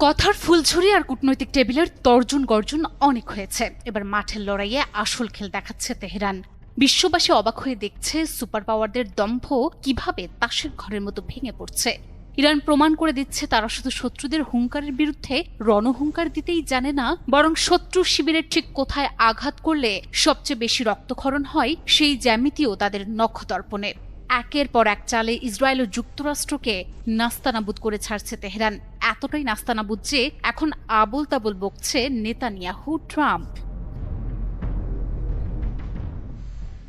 কথার ফুলঝুরি আর কূটনৈতিক টেবিলের তর্জন গর্জন অনেক হয়েছে। এবার মাঠের লড়াইয়ে আসল খেল দেখাচ্ছে তেহরান। বিশ্ববাসী অবাক হয়ে দেখছে সুপার পাওয়ারদের দম্ভ কিভাবে তাসের ঘরের মতো ভেঙে পড়ছে। ইরান প্রমাণ করে দিচ্ছে তারা শুধু শত্রুদের হুঙ্কারের বিরুদ্ধে রণহুঙ্কার দিতেই জানে না, বরং শত্রু শিবিরের ঠিক কোথায় আঘাত করলে সবচেয়ে বেশি রক্তক্ষরণ হয় সেই জ্যামিতিও তাদের নখদর্পণে। একের পর এক চালে ইসরায়েল ও যুক্তরাষ্ট্রকে নাস্তানাবুদ করে ছাড়ছে তেহরান। এতটাই নাস্তানাবুদ যে এখন আবোল তাবোল বকছে নেতানিয়াহু, ট্রাম্প।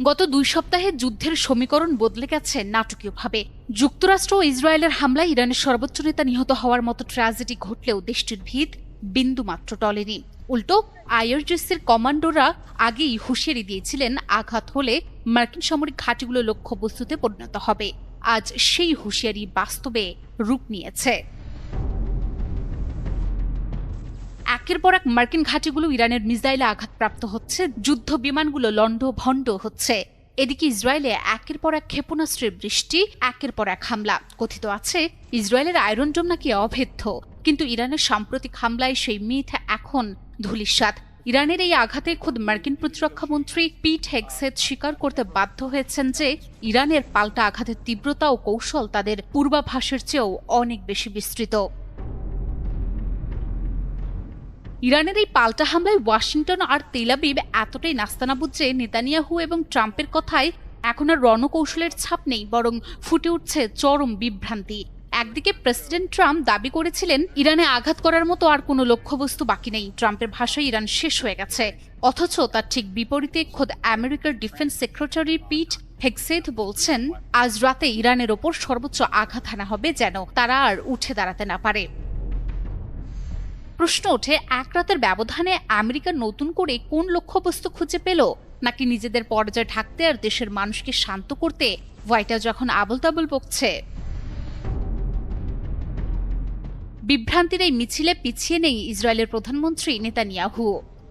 গত 2 সপ্তাহে যুদ্ধের সমীকরণ বদলে গেছে নাটকীয়ভাবে। যুক্তরাষ্ট্র ও ইসরায়েলের হামলায় ইরানের সর্বোচ্চ নেতা নিহত হওয়ার মতো ট্র্যাজেডি ঘটলেও দেশটির ভিত বিন্দুমাত্র টলেনি। উল্টো আইআরজিসির কমান্ডোরা আগেই হুঁশিয়ারি দিয়েছিলেন আঘাত হলে মার্কিন সামরিক ঘাঁটিগুলো লক্ষ্যবস্তুতে পরিণত হবে। আজ সেই হুঁশিয়ারি বাস্তবে রূপ নিয়েছে। একের পর এক মার্কিন ঘাঁটিগুলো ইরানের মিসাইলে আঘাতপ্রাপ্ত হচ্ছে, যুদ্ধ বিমানগুলো লণ্ডভণ্ড হচ্ছে। এদিকে ইসরায়েলে একের পর এক ক্ষেপণাস্ত্রের বৃষ্টি, একের পর এক হামলা। কথিত আছে ইসরায়েলের আয়রন ডোম নাকি অভেদ্য, কিন্তু ইরানের সাম্প্রতিক হামলায় সেই মিথ এখন ধূলিসাৎ। ইরানের এই আঘাতে খোদ মার্কিন প্রতিরক্ষা মন্ত্রী পিট হেগসেথ স্বীকার করতে বাধ্য হয়েছেন যে ইরানের পাল্টা আঘাতের তীব্রতা ও কৌশল তাদের পূর্বাভাসের চেয়েও অনেক বেশি বিস্তৃত। ইরানের এই পাল্টা হামলায় ওয়াশিংটন আর তেল আবিব এতটাই নাস্তানাবুদ যে নেতানিয়াহু এবং ট্রাম্পের কথায় এখন আর রণকৌশলের ছাপ নেই, বরং ফুটে উঠছে চরম বিভ্রান্তি। একদিকে প্রেসিডেন্ট ট্রাম্প দাবি করেছিলেন ইরানে আঘাত করার মতো আর কোনো লক্ষ্যবস্তু বাকি নেই, ট্রাম্পের ভাষায় ইরান শেষ হয়ে গেছে। অথচ তার ঠিক বিপরীতে খোদ আমেরিকার ডিফেন্স সেক্রেটারি পিট হেগসেথ বলছেন আজ রাতে ইরানের ওপর সর্বোচ্চ আঘাত হানা হবে যেন তারা আর উঠে দাঁড়াতে না পারে। প্রশ্ন ওঠে, এক রাতের ব্যবধানে আমেরিকা নতুন করে কোন লক্ষ্যবস্তু খুঁজে পেল? নাকি নিজেদের পরাজয় ঢাকতে আর দেশের মানুষকে শান্ত করতে হোয়াইট হাউস যখন আবোল তাবোল বকছে? বিভ্রান্তির এই মিছিলে পিছিয়ে নেই ইসরায়েলের প্রধানমন্ত্রী নেতানিয়াহু।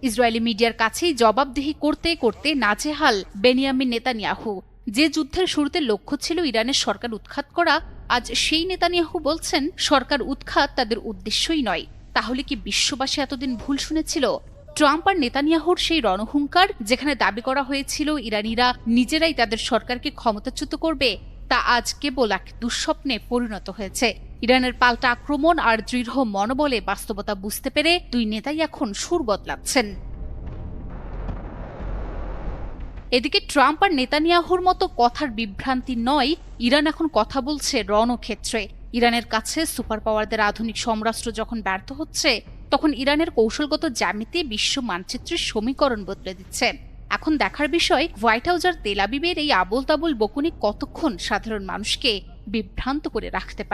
ইসরায়েলি মিডিয়ার কাছেই জবাবদিহি করতে করতে নাজেহাল বেনিয়ামিন নেতানিয়াহু। যে যুদ্ধের শুরুতে লক্ষ্য ছিল ইরানের সরকার উৎখাত করা, আজ সেই নেতানিয়াহু বলছেন সরকার উৎখাত তাদের উদ্দেশ্যই নয়। তাহলে কি বিশ্ববাসী এতদিন ভুল শুনেছিল? ট্রাম্প আর নেতানিয়াহুর সেই রণহুঙ্কার, যেখানে দাবি করা হয়েছিল ইরানিরা নিজেরাই তাদের সরকারকে ক্ষমতাচ্যুত করবে, তা আজ কেবল এক দুঃস্বপ্নে পরিণত হয়েছে। ইরানের পাল্টা আক্রমণ আর দৃঢ় মনোবলে বাস্তবতা বুঝতে পেরে দুই নেতাই এখন সুর বদলাচ্ছেন। এদিকে ট্রাম্প আর নেতানিয়াহুর মতো কথার বিভ্রান্তি নয়, ইরান এখন কথা বলছে রণক্ষেত্রে। ইরানের কাছে সুপার পাওয়ারদের আধুনিক সমরাস্ত্র যখন ব্যর্থ হচ্ছে, তখন ইরানের কৌশলগত জ্যামিতি বিশ্ব মানচিত্রের সমীকরণ বদলে দিচ্ছে। এখন দেখার বিষয় হোয়াইট হাউস আর তেল আবিবের এই আবোল তাবোল বকুনি কতক্ষণ সাধারণ মানুষকে বিভ্রান্ত করে রাখতে পারে।